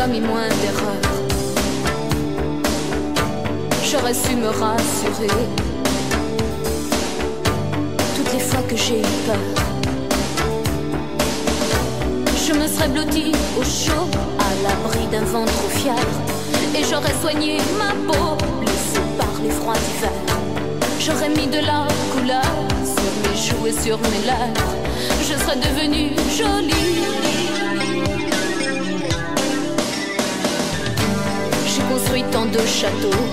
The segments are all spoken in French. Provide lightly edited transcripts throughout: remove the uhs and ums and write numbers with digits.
commis moins d'erreurs. J'aurais su me rassurer toutes les fois que j'ai eu peur. Je me serais blottie au chaud, à l'abri d'un vent trop fier, et j'aurais soigné ma peau, blessée par les froids d'hiver. J'aurais mis de la couleur sur mes joues et sur mes lèvres. Je serais devenue jolie. J'ai construit tant de châteaux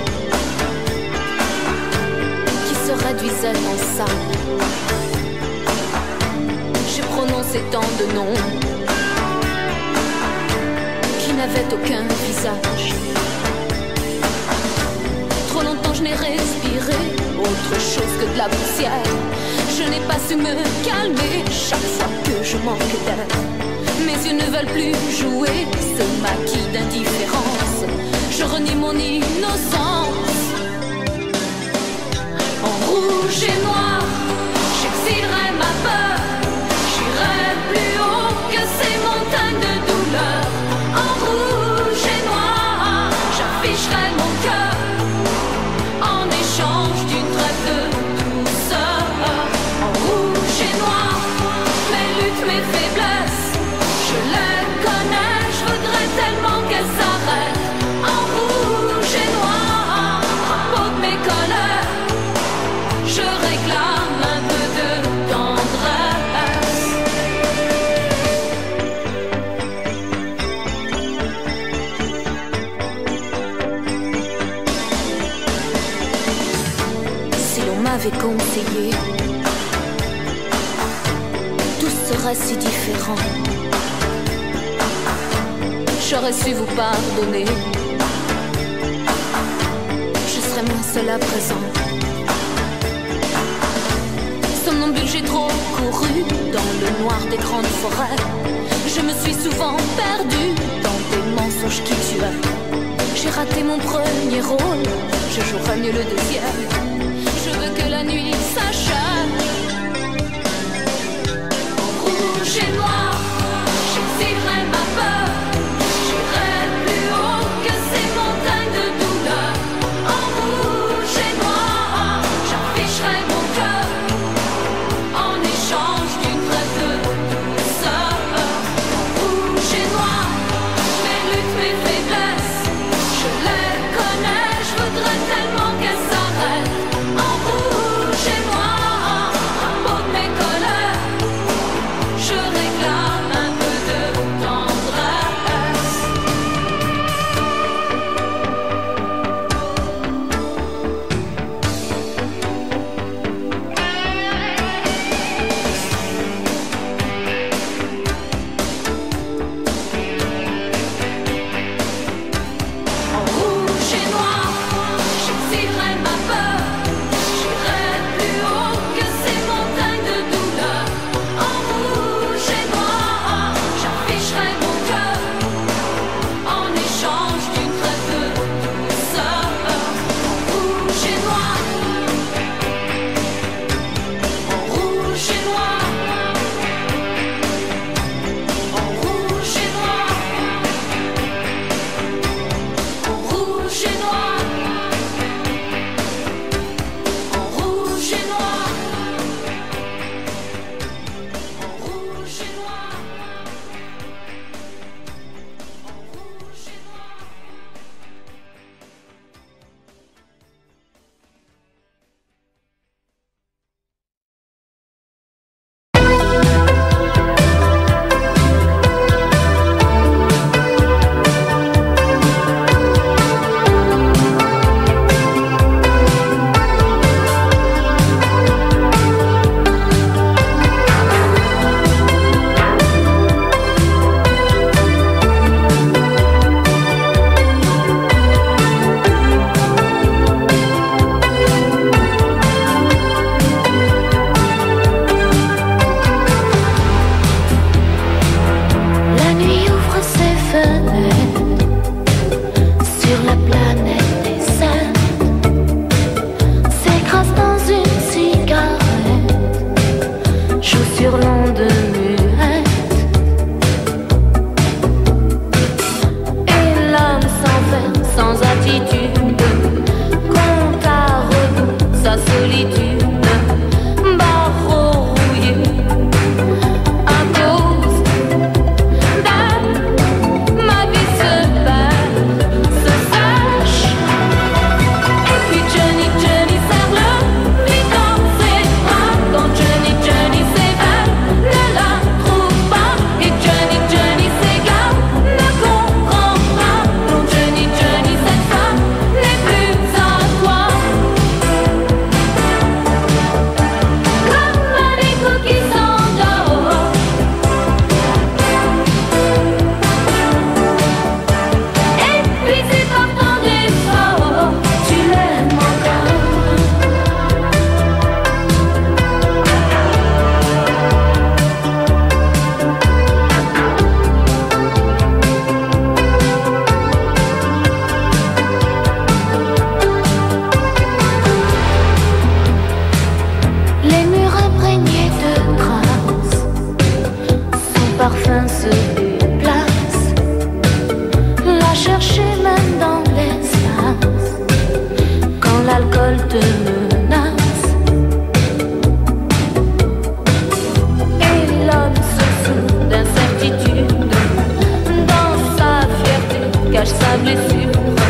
qui se réduisaient en sable. J'ai prononcé tant de noms qui n'avaient aucun visage. Trop longtemps je n'ai respiré autre chose que de la poussière. Je n'ai pas su me calmer chaque fois que je manque d'air. Mes yeux ne veulent plus jouer ce maquis d'indifférence. Je renie mon innocence. En rouge et noir, j'exilerai ma peur. J'irai plus haut que ces montagnes de douleur. En rouge et noir, j'afficherai mon cœur en échange d'une trêve de douceur. En rouge et noir, mes luttes, mes faiblesses, je les connais, je voudrais tellement qu'elles s'arrêtent. En rouge et noir, drapeau de mes colères, je réclame un peu de tendresse. Si l'on m'avait conseillé, tout serait si différent. J'aurais su vous pardonner. Je serais moins seule à présent. Somnambule, j'ai trop couru dans le noir des grandes forêts. Je me suis souvent perdue dans des mensonges qui tuaient. J'ai raté mon premier rôle, je jouerai mieux le deuxième. Je veux que la nuit s'achève. En rouge et noir, j'exilerai ma peur. J'irai plus haut que ces montagnes de douleur. En rouge et noir, j'afficherai mon cœur en échange d'une trêve de douceur. En rouge et noir, mes luttes, mes faiblesses, je les connais, je voudrais tellement qu'elles s'arrêtent. En rouge et noir, te menace. Et l'homme se fout d'incertitude, dans sa fierté cache sa blessure.